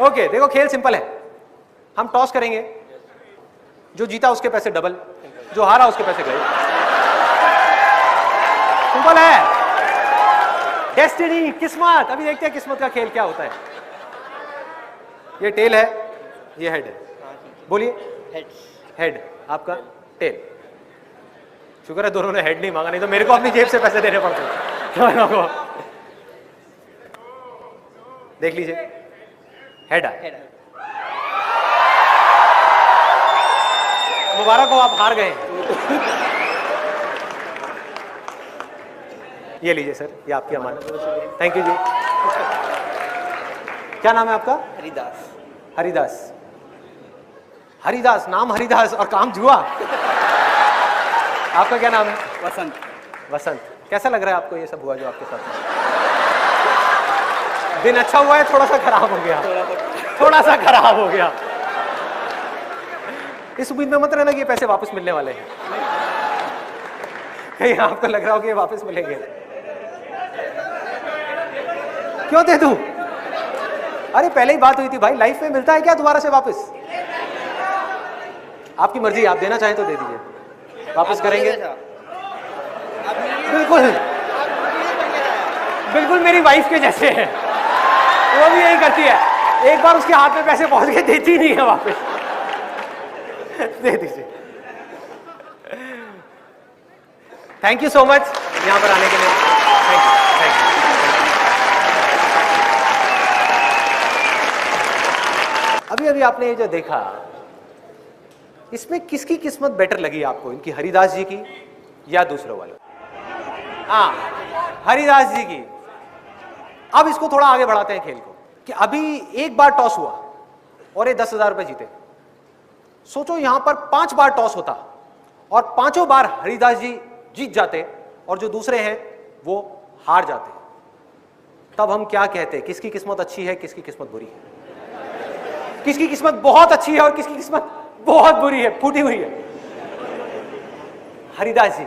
Okay देखो खेल simple है, हम टॉस करेंगे, जो जीता उसके पैसे डबल, जो हारा उसके पैसे गए। सिंपल है, डेस्टिनी, किस्मत। अभी देखते हैं किस्मत का खेल क्या होता है। ये टेल है, ये हेड है, बोलिए। हेड आपका, टेल। शुक्र है दोनों ने हेड नहीं मांगा, नहीं तो मेरे को अपनी जेब से पैसे देने पड़ते। देख लीजिए, हेड है। मुबारक हो, आप हार गए। ये लीजिए सर, ये आपकी अमानत। थैंक यू जी। क्या नाम है आपका? हरिदास। हरिदास। हरिदास, नाम हरिदास और काम जुआ। आपका क्या नाम है? वसंत। वसंत। कैसा लग रहा है आपको ये सब हुआ जो आपके साथ? दिन अच्छा हुआ है, थोड़ा सा खराब हो गया? थोड़ा सा खराब हो गया। इस उम्मीद में मत रहना कि ये पैसे वापस मिलने वाले हैं, कहीं आपको लग रहा हो कि ये वापस मिलेंगे। क्यों दे दूं? अरे पहले ही बात हुई थी भाई, लाइफ में मिलता है क्या दोबारा से वापस? आपकी मर्जी, आप देना चाहें तो दे दीजिए, वापस करेंगे। बिल्कुल बिल्कुल मेरी वाइफ के जैसे है, वो भी यही करती है, एक बार उसके हाथ में पैसे पहुंच गए देती नहीं है वापस। दे दीजिए। थैंक यू सो मच यहां पर आने के लिए। Thank you, thank you. अभी अभी आपने ये जो देखा, इसमें किसकी किस्मत बेटर लगी आपको, इनकी हरिदास जी की या दूसरों वालों? हाँ, हरिदास जी की। अब इसको थोड़ा आगे बढ़ाते हैं खेल को, कि अभी एक बार टॉस हुआ और ये 10,000 रुपए जीते। सोचो यहां पर 5 बार टॉस होता और 5 बार हरिदास जी जीत जाते और जो दूसरे हैं वो हार जाते, तब हम क्या कहते? किसकी किस्मत अच्छी है, किसकी किस्मत बुरी है? किसकी किस्मत बहुत अच्छी है और किसकी किस्मत बहुत बुरी है, फूटी हुई है? हरिदास जी।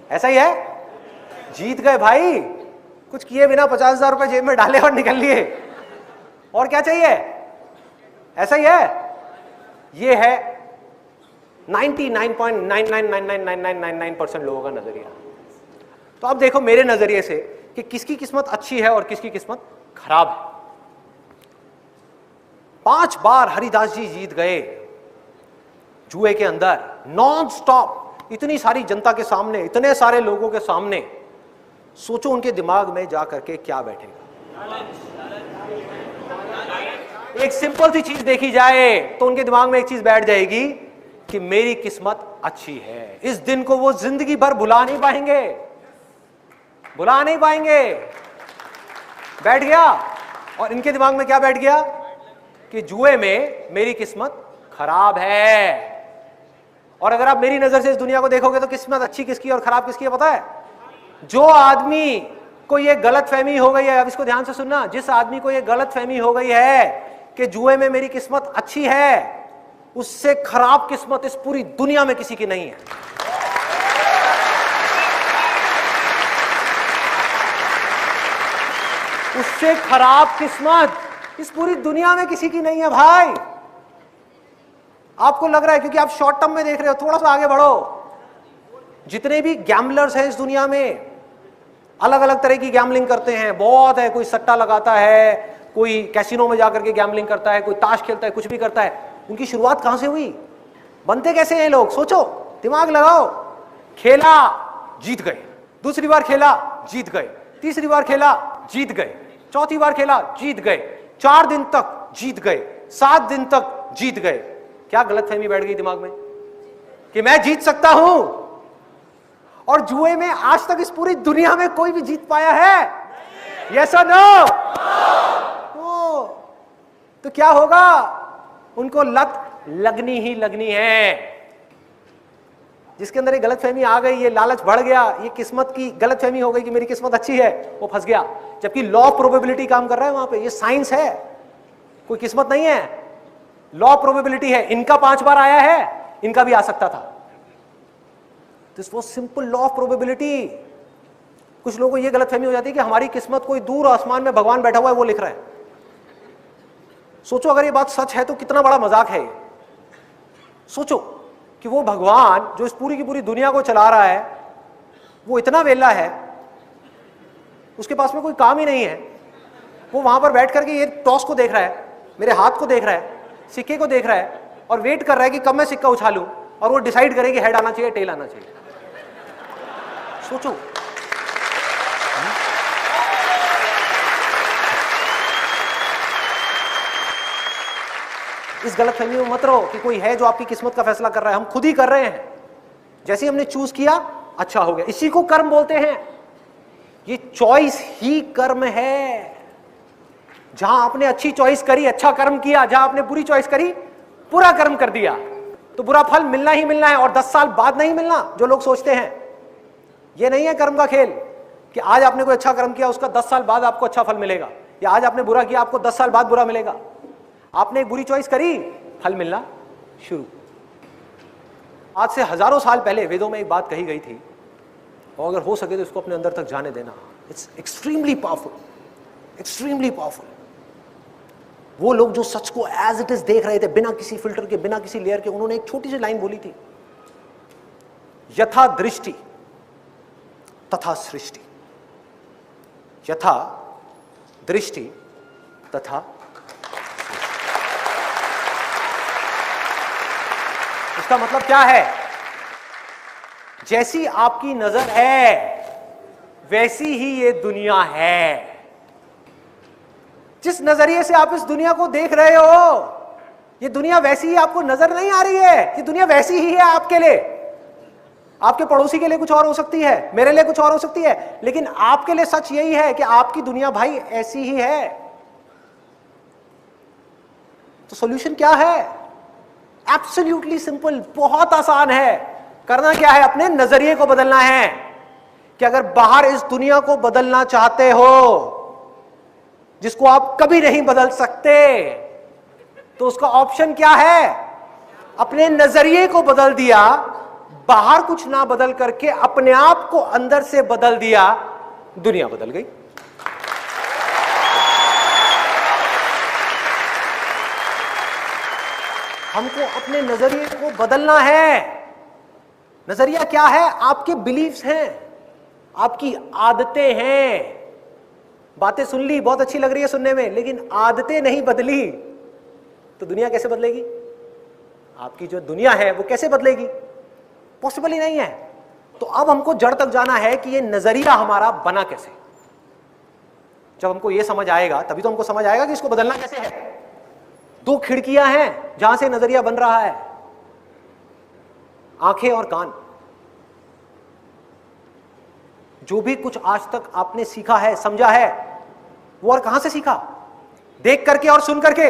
ऐसा ही है, जीत गए भाई, कुछ किए बिना 50,000 रुपए जेब में डाले और निकल लिए। और क्या चाहिए? ऐसा ही है। ये है 99.99999999% लोगों का नजरिया। तो अब देखो मेरे नजरिए से कि किसकी किस्मत अच्छी है और किसकी किस्मत खराब है। 5 बार हरिदास जी जीत गए जुए के अंदर, नॉन स्टॉप, इतनी सारी जनता के सामने, इतने सारे लोगों के सामने। सोचो उनके दिमाग में जा करके क्या बैठेगा। एक सिंपल सी चीज देखी जाए तो उनके दिमाग में एक चीज बैठ जाएगी कि मेरी किस्मत अच्छी है। इस दिन को वो जिंदगी भर भुला नहीं पाएंगे, भुला नहीं पाएंगे। बैठ गया। और इनके दिमाग में क्या बैठ गया कि जुए में मेरी किस्मत खराब है। और अगर आप मेरी नजर से इस दुनिया को देखोगे तो किस्मत अच्छी किसकी और खराब किसकी है पता है? जो आदमी को ये गलत फहमी हो गई है, अब इसको ध्यान से सुनना, जिस आदमी को ये गलत फहमी हो गई है कि जुए में मेरी किस्मत अच्छी है, उससे खराब किस्मत इस पूरी दुनिया में किसी की नहीं है। उससे खराब किस्मत इस पूरी दुनिया में किसी की नहीं है भाई। आपको लग रहा है क्योंकि आप शॉर्ट टर्म में देख रहे हो, थोड़ा सा आगे बढ़ो। जितने भी गैम्बलर्स हैं इस दुनिया में, अलग अलग तरह की गैम्बलिंग करते हैं, बहुत है। कोई सट्टा लगाता है, कोई कैसीनो में जाकर के गैम्बलिंग करता है, कोई ताश खेलता है, कुछ भी करता है। उनकी शुरुआत कहां से हुई? बनते कैसे हैं लोग? सोचो, दिमाग लगाओ। खेला, जीत गए। दूसरी बार खेला, जीत गए। तीसरी बार खेला, जीत गए। चौथी बार खेला, जीत गए। 4 दिन तक जीत गए, 7 दिन तक जीत गए। क्या गलतफहमी बैठ गई दिमाग में कि मैं जीत सकता हूं? और जुए में आज तक इस पूरी दुनिया में कोई भी जीत पाया है? यस और नो? तो क्या होगा? उनको लत लगनी ही लगनी है। जिसके अंदर ये गलतफहमी आ गई, ये लालच बढ़ गया, ये किस्मत की गलतफहमी हो गई कि मेरी किस्मत अच्छी है, वो फंस गया। जबकि लॉ ऑफ प्रोबेबिलिटी काम कर रहा है वहां पे, ये साइंस है, कोई किस्मत नहीं है, लॉ ऑफ प्रोबेबिलिटी है। इनका 5 बार आया है, इनका भी आ सकता था। This was simple law of probability. कुछ लोगों को ये गलतफहमी हो जाती है कि हमारी किस्मत कोई दूर आसमान में भगवान बैठा हुआ है वो लिख रहा है। सोचो अगर ये बात सच है तो कितना बड़ा मजाक है ये। सोचो कि वो भगवान जो इस पूरी की पूरी दुनिया को चला रहा है वो इतना वेला है, उसके पास में कोई काम ही नहीं है, वो वहां पर बैठ करके ये टॉस को देख रहा है, मेरे हाथ को देख रहा है, सिक्के को देख रहा है और वेट कर रहा है कि कब मैं सिक्का उछालूं और वो डिसाइड करे कि हेड आना चाहिए टेल आना चाहिए। सोचो। इस गलतफहमी में मत रहो कि कोई है जो आपकी किस्मत का फैसला कर रहा है, हम खुद ही कर रहे हैं। जैसे ही हमने चूज किया अच्छा हो गया, इसी को कर्म बोलते हैं। ये चॉइस ही कर्म है। जहां आपने अच्छी चॉइस करी अच्छा कर्म किया, जहां आपने बुरी चॉइस करी बुरा कर्म कर दिया, तो बुरा फल मिलना ही मिलना है और 10 साल बाद नहीं मिलना जो लोग सोचते हैं। ये नहीं है कर्म का खेल कि आज आपने कोई अच्छा कर्म किया उसका 10 साल बाद आपको अच्छा फल मिलेगा, या आज आपने बुरा किया आपको 10 साल बाद बुरा मिलेगा। आपने एक बुरी चॉइस करी, फल मिलना शुरू। आज से हजारों साल पहले वेदों में एक बात कही गई थी और अगर हो सके तो इसको अपने अंदर तक जाने देना। It's extremely powerful, extremely powerful. वो लोग जो सच को एज इट इज देख रहे थे, बिना किसी फिल्टर के, बिना किसी लेयर के, उन्होंने एक छोटी सी लाइन बोली थी, यथा दृष्टि तथा सृष्टि, यथा दृष्टि तथा। इसका मतलब क्या है? जैसी आपकी नजर है वैसी ही ये दुनिया है। जिस नजरिए से आप इस दुनिया को देख रहे हो ये दुनिया वैसी ही आपको नजर नहीं आ रही है। ये दुनिया वैसी ही है आपके लिए, आपके पड़ोसी के लिए कुछ और हो सकती है, मेरे लिए कुछ और हो सकती है, लेकिन आपके लिए सच यही है कि आपकी दुनिया भाई ऐसी ही है। तो सॉल्यूशन क्या है? एब्सोल्युटली सिंपल, बहुत आसान है। करना क्या है? अपने नजरिए को बदलना है कि अगर बाहर इस दुनिया को बदलना चाहते हो जिसको आप कभी नहीं बदल सकते, तो उसका ऑप्शन क्या है? अपने नजरिए को बदल दिया, बाहर कुछ ना बदल करके अपने आप को अंदर से बदल दिया, दुनिया बदल गई। हमको अपने नजरिए को बदलना है। नजरिया क्या है? आपके बिलीफ्स हैं, आपकी आदतें हैं। बातें सुन ली, बहुत अच्छी लग रही है सुनने में, लेकिन आदतें नहीं बदली तो दुनिया कैसे बदलेगी? आपकी जो दुनिया है वो कैसे बदलेगी? पॉसिबल ही नहीं है। तो अब हमको जड़ तक जाना है कि ये नजरिया हमारा बना कैसे। जब हमको ये समझ आएगा तभी तो हमको समझ आएगा कि इसको बदलना कैसे है। 2 खिड़कियां हैं जहां से नजरिया बन रहा है, आंखें और कान। जो भी कुछ आज तक आपने सीखा है, समझा है, वो और कहां से सीखा? देख करके और सुन करके।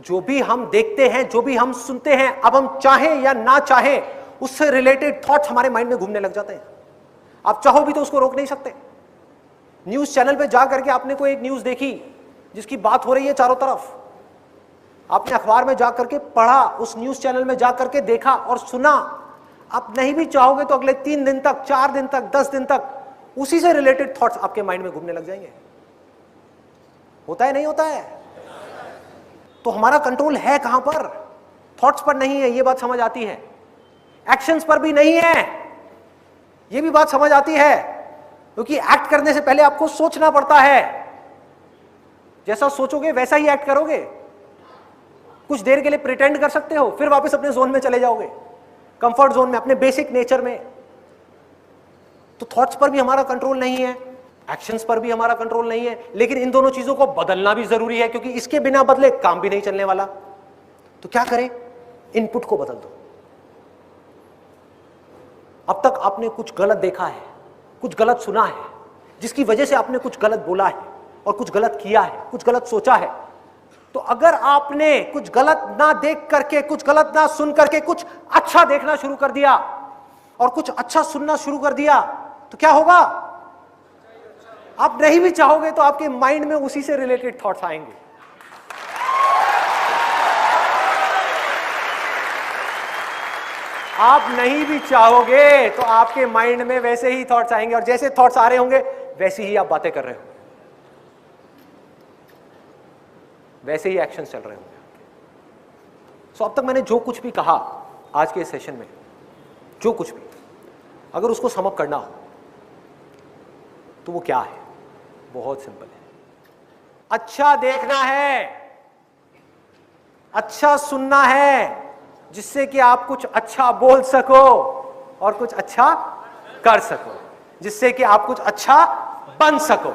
जो भी हम देखते हैं, जो भी हम सुनते हैं, अब हम चाहें या ना चाहें उससे रिलेटेड थॉट्स हमारे माइंड में घूमने लग जाते हैं। आप चाहो भी तो उसको रोक नहीं सकते। न्यूज चैनल पे जा करके आपने कोई एक न्यूज देखी जिसकी बात हो रही है चारों तरफ, आपने अखबार में जा करके पढ़ा, उस न्यूज चैनल में जा करके देखा और सुना। आप नहीं भी चाहोगे तो अगले 3 दिन तक, 4 दिन तक, 10 दिन तक उसी से रिलेटेड थॉट्स आपके माइंड में घूमने लग जाएंगे। होता है नहीं होता है? तो हमारा कंट्रोल है कहां पर? थॉट्स पर नहीं है, ये बात समझ आती है। एक्शंस पर भी नहीं है, ये भी बात समझ आती है, क्योंकि एक्ट करने से पहले आपको सोचना पड़ता है। जैसा सोचोगे वैसा ही एक्ट करोगे। कुछ देर के लिए प्रिटेंड कर सकते हो, फिर वापस अपने जोन में चले जाओगे, कंफर्ट जोन में, अपने बेसिक नेचर में। तो थॉट्स पर भी हमारा कंट्रोल नहीं है, एक्शंस पर भी हमारा कंट्रोल नहीं है, लेकिन इन दोनों चीजों को बदलना भी जरूरी है, क्योंकि इसके बिना बदले काम भी नहीं चलने वाला। तो क्या करें? इनपुट को बदल दो। अब तक आपने कुछ गलत देखा है, कुछ गलत सुना है, जिसकी वजह से आपने कुछ गलत बोला है और कुछ गलत किया है, कुछ गलत सोचा है। तो अगर आपने कुछ गलत ना देख करके, कुछ गलत ना सुन करके कुछ अच्छा देखना शुरू कर दिया और कुछ अच्छा सुनना शुरू कर दिया, तो क्या होगा? आप नहीं भी चाहोगे तो आपके माइंड में उसी से रिलेटेड थॉट्स आएंगे। आप नहीं भी चाहोगे तो आपके माइंड में वैसे ही थॉट्स आएंगे, और जैसे थॉट्स आ रहे होंगे वैसे ही आप बातें कर रहे हो। वैसे ही एक्शन चल रहे होंगे। सो अब तक मैंने जो कुछ भी कहा आज के सेशन में, जो कुछ भी, अगर उसको सम अप करना हो तो वो क्या है? बहुत सिंपल है। अच्छा देखना है, अच्छा सुनना है, जिससे कि आप कुछ अच्छा बोल सको और कुछ अच्छा कर सको, जिससे कि आप कुछ अच्छा बन सको।